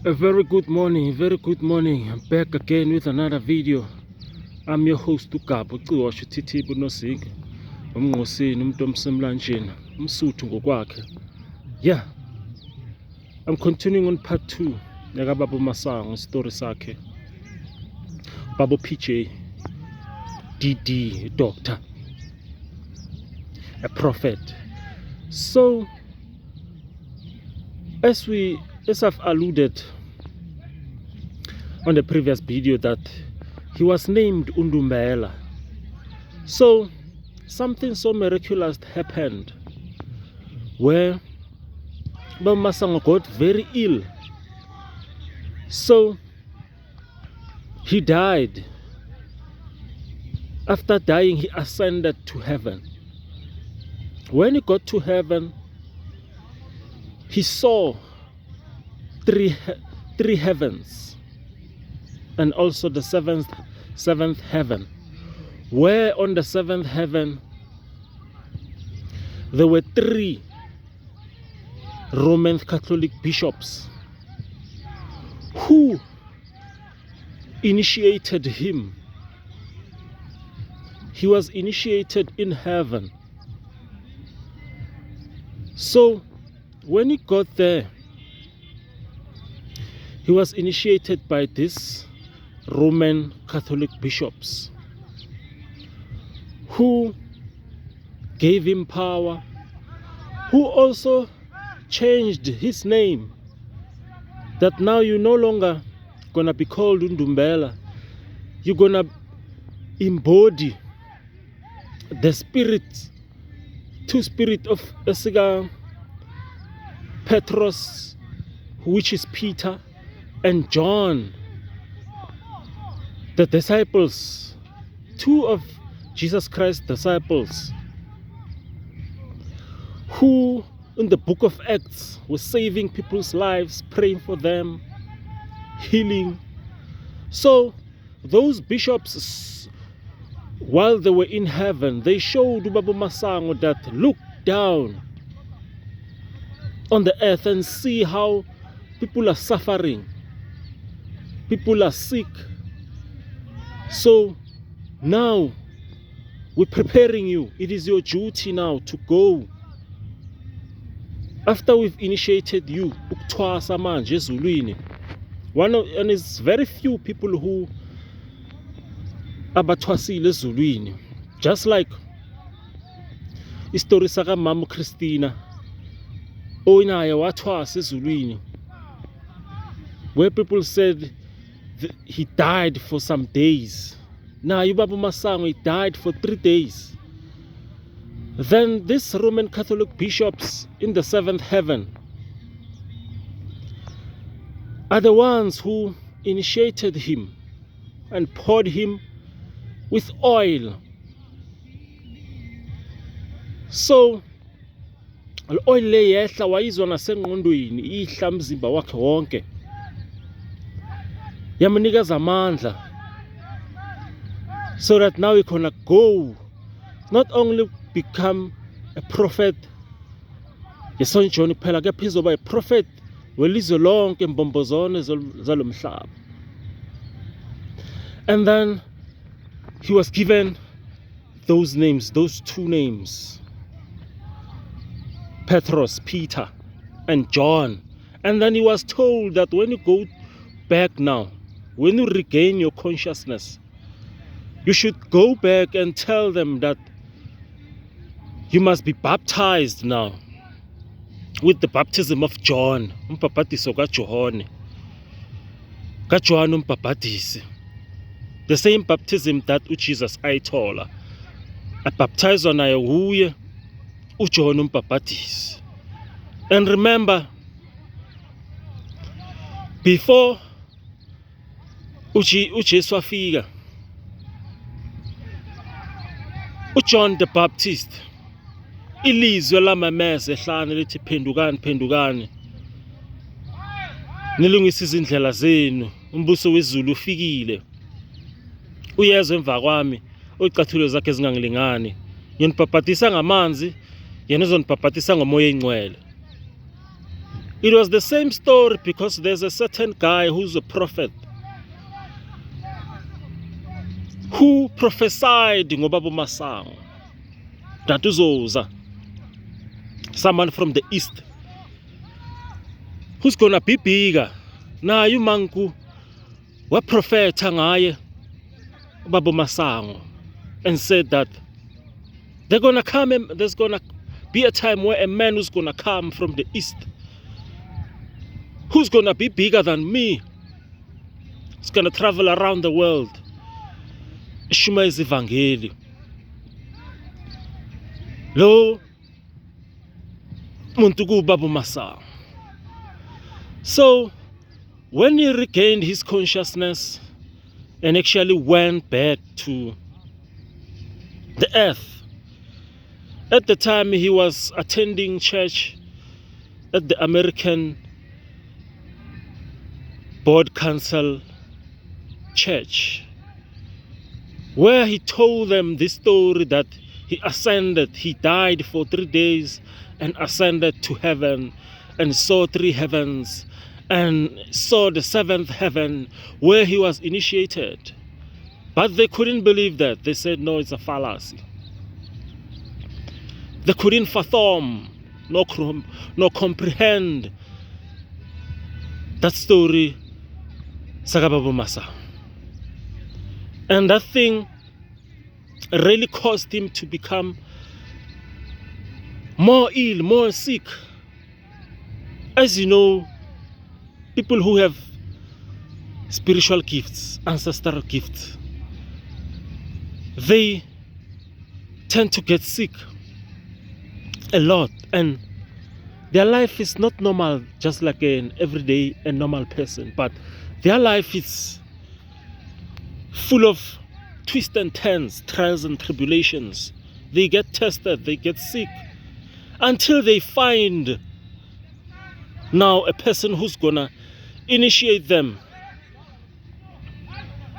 A very good morning. I'm back again with another video. I'm your host uGabo Ciwasho TT Bunosig. Umngqosini umuntu omsemlanjeni, umsuthu ngokwakhe. Yeah. I'm continuing on part 2 yaka Baba Masango story sakhe. Baba PJ DD doctor, a prophet. So as I've alluded on the previous video that he was named Undumbela. So something so miraculous happened where Baba Masango got very ill. So he died. After dying, he ascended to heaven. When he got to heaven, he saw three heavens and also the seventh heaven, where on the seventh heaven there were 3 Roman Catholic bishops who initiated him. He was initiated in heaven. So when he got there, he was initiated by these Roman Catholic bishops who gave him power, who also changed his name, that now you're no longer gonna be called Undumbela. You're gonna embody the two spirit of Esiga Petros, which is Peter, and John, the disciples, 2 of Jesus Christ's disciples, who in the book of Acts were saving people's lives, praying for them, healing. So those bishops, while they were in heaven, they showed Baba Masango that look down on the earth and see how people are suffering, people are sick. So now we're preparing you. It is your duty now to go. After we've initiated you, ukuthwasa manje ezulwini. And it's very few people who abathwasile ezulwini. Just like istory saka Mama Christina, oinaye wathwasa ezulwini, where people said he died for some days. Now Baba Masango, he died for 3 days. Then these Roman Catholic bishops in the 7th heaven are the ones who initiated him and poured him with oil. So oil le yehla wayizwa nasengqondweni, ihla mzimba wakhe wonke, yamnikeza amandla, so that now he can go, not only become a prophet yeson John phela, kepha izoba a prophet welizwe lonke mbombozone zalo mhlaba. And then he was given those names, those 2 names, Petros, Peter, and John. And then he was told that when you go back now, when you regain your consciousness, you should go back and tell them that you must be baptized now with the baptism of John, umbhapatiso kaJohane umbhapatisi, the same baptism that Jesus ayithola, abaptizwa naye uye uJohn umbhapatisi. And remember, before uJesu afika, uJohn the Baptist, ilizwe lamameza ehlane lithi phendukani, phendukani, nilungise izindlela zenu, umbuso wezulu ufikile, uyezwe emva kwami, oyicathulo zakhe ezingangilingani, nginibhaphathisa ngamanzi, yena uzonibhaphathisa ngomoya oyingcwele. It was the same story because there's a certain guy who's a prophet who prophesied ngobaba Masango that uzoza someone from the east who's gonna be bigger. Na uManku waprofetha ngaye ubaba Masango and said that there's gonna be a time where a man who's gonna come from the east who's gonna be bigger than me. He's gonna travel around the world. Ishuma izivangeli. Lo muntu kubaba Masango. So when he regained his consciousness and actually went back to the earth, at the time he was attending church at the American Board Council Church, where he told them this story that he ascended, he died for 3 days and ascended to heaven and saw 3 heavens and saw the 7th heaven where he was initiated. But they couldn't believe that. They said, no, it's a fallacy. They couldn't fathom nor comprehend that story, Sagababa Masango. And that thing really caused him to become more ill, more sick. As you know, people who have spiritual gifts, ancestral gifts, they tend to get sick a lot, and their life is not normal, just like an everyday and normal person, but their life is full of twists and turns, trials and tribulations. They get tested, they get sick, until they find now a person who's gonna initiate them.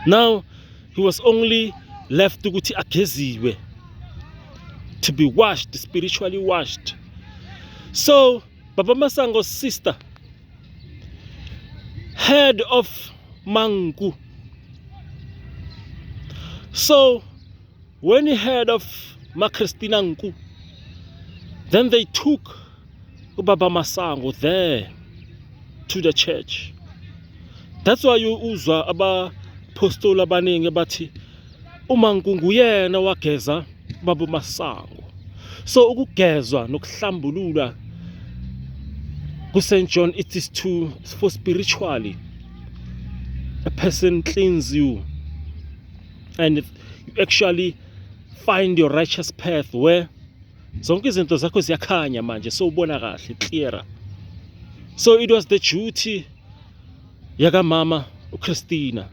Now he was only left to ageziwe, to be washed, spiritually washed. So Baba Masango's sister heard of Manku. So when he heard of Christina Nku, then they took Baba Masango there to the church. That's why you uzwa abaphostoli abaningi bathi uManku nguyena wageza Baba Masango. So ukugezwa nokuhlambulula ku-St. John, it is for spiritually. A person cleans you and you actually find your righteous path where zonke izinto zakho ziyakhanya manje, so ubona kahle, clearer. So it was the duty yaka mama uChristina.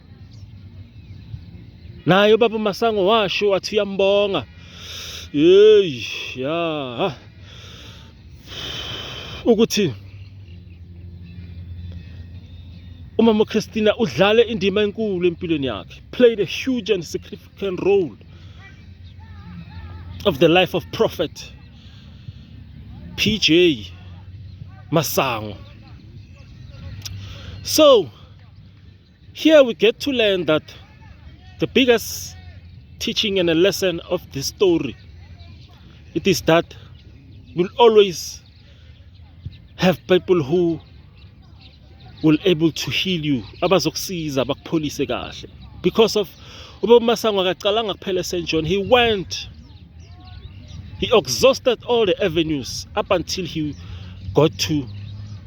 Naye Baba Masango washo wathi uyambonga. Hey, ya ukuthi umama Christina udlale indima enkulu empilweni yakhe, played a huge and significant role of the life of Prophet PJ Masango. So here we get to learn that the biggest teaching and a lesson of this story, it is that we'll always have people who will able to heal you, abazokusiza bakupholise kahle. Because of Ubaba Masango akaqalanga kuphela St. John, he exhausted all the avenues up until he got to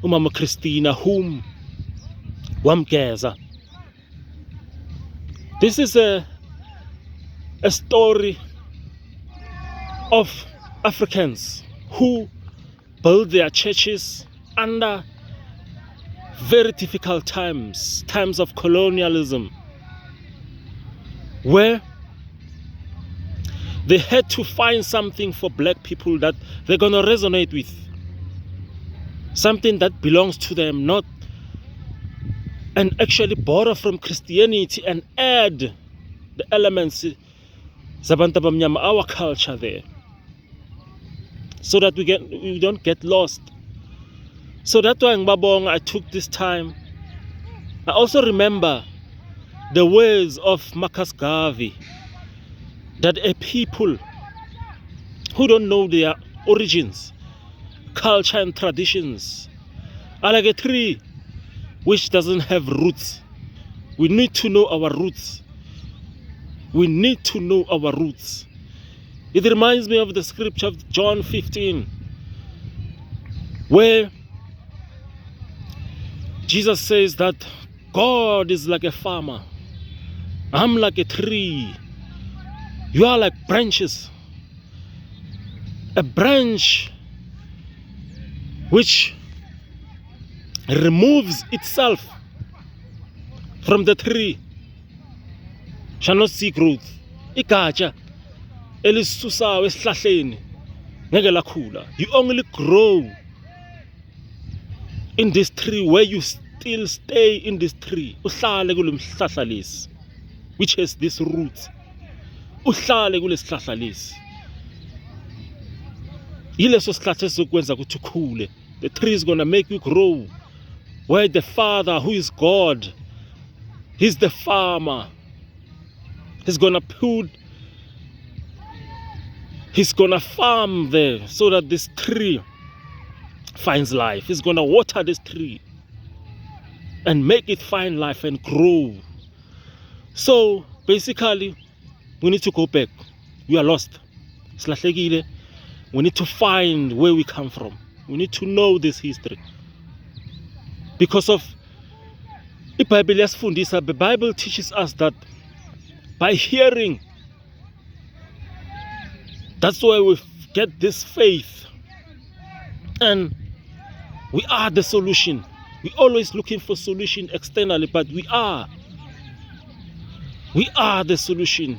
umama Christina, whom wamgeza. This is a story of Africans who built their churches under very difficult times of colonialism, where they had to find something for black people that they're gonna resonate with, something that belongs to them, not and actually borrow from Christianity and add the elements zabantu abamnyama, our culture there, so that we don't get lost. So that's why in Babong I took this time. I also remember the words of Marcus Garvey, that a people who don't know their origins, culture and traditions are like a tree which doesn't have roots. We need to know our roots. We need to know our roots. It reminds me of the scripture of John 15, where Jesus says that God is like a farmer. I'm like a tree. You are like branches. A branch which removes itself from the tree shall not see growth. Igatsha elisusayo esihlahleni ngeke lakhula. You only grow in this tree where you still stay in this tree. Uhlale kule sihlahla lesi, which has this roots. Uhlale kule sihlahla lesi. Yileso sihlahla esizokwenza ukuthi ukhule. The tree is going to make you grow. Where the Father, who is God, He's the farmer. He's going to farm there so that this tree finds life. He's going to water this tree and make it find life and grow. So basically, we need to go back. We are lost. We need to find where we come from. We need to know this history. Because of the Bible teaches us that by hearing, that's why we get this faith. And we are the solution. We're always looking for solution externally, but we are the solution.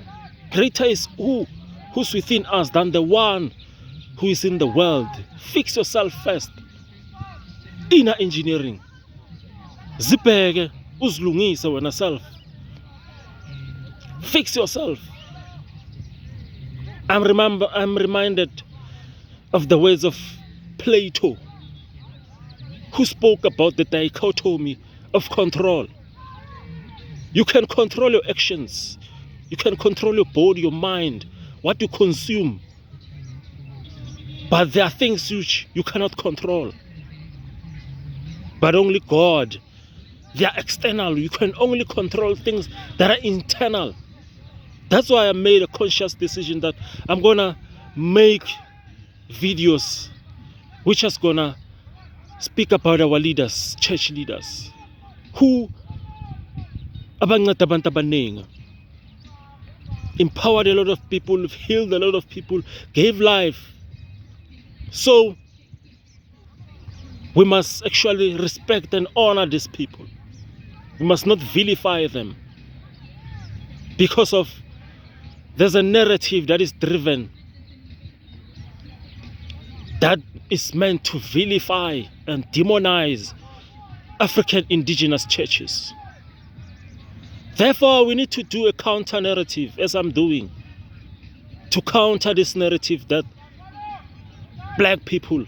Greater is who's within us than the one who is in the world. Fix yourself first. Inner engineering. Zibheke uzilungise wena self. Fix yourself. I'm reminded of the words of Plato, who spoke about the dichotomy of control. You can control your actions. You can control your body, your mind, what you consume. But there are things which you cannot control. But only God. They are external. You can only control things that are internal. That's why I made a conscious decision that I'm going to make videos which is going to speak about our leaders, church leaders, who empowered a lot of people, healed a lot of people, gave life. So we must actually respect and honor these people. We must not vilify them, because of there's a narrative that is driven that is meant to vilify and demonize African indigenous churches. Therefore, we need to do a counter narrative, as I'm doing, to counter this narrative that black people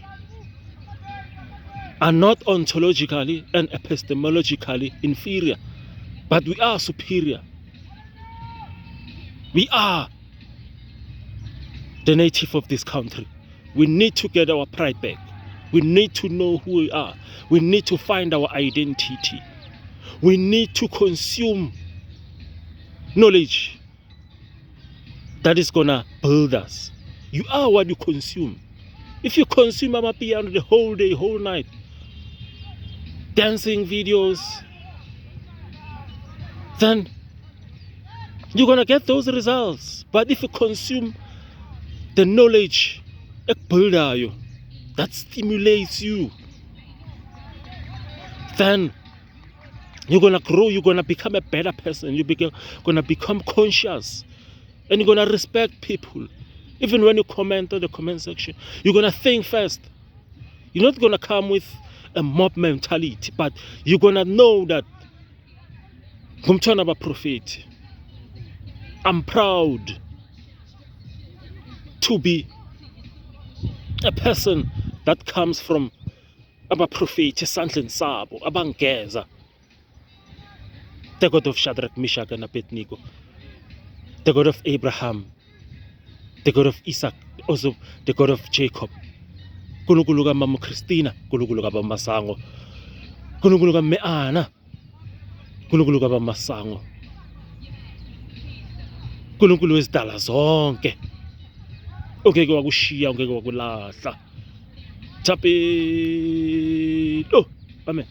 are not ontologically and epistemologically inferior, but we are superior. We are the native of this country. We need to get our pride back. We need to know who we are. We need to find our identity. We need to consume knowledge that is gonna build us. You are what you consume. If you consume amapiano the whole day, whole night, dancing videos, then you're gonna get those results. But if you consume the knowledge that stimulates you, then you're gonna grow, you're gonna become a better person, you're gonna become conscious, and you're gonna respect people. Even when you comment on the comment section, you're gonna think first. You're not gonna come with a mob mentality, but you're gonna know that I'm prophet. I'm proud to be a person that comes from abaprofethi esandleni sabo abangeza. The God of Shadrach, Meshach and Abednego, the God of Abraham, the God of Isaac, also the God of Jacob. Nkulunkulu kaMama Christina, Nkulunkulu kaBaba Masango, Nkulunkulu kaMeana, Nkulunkulu kaBaba Masango, Nkulunkulu wezidala zonke, ongeke wakushiya, ongeke wakulahla. Thapelo, amen.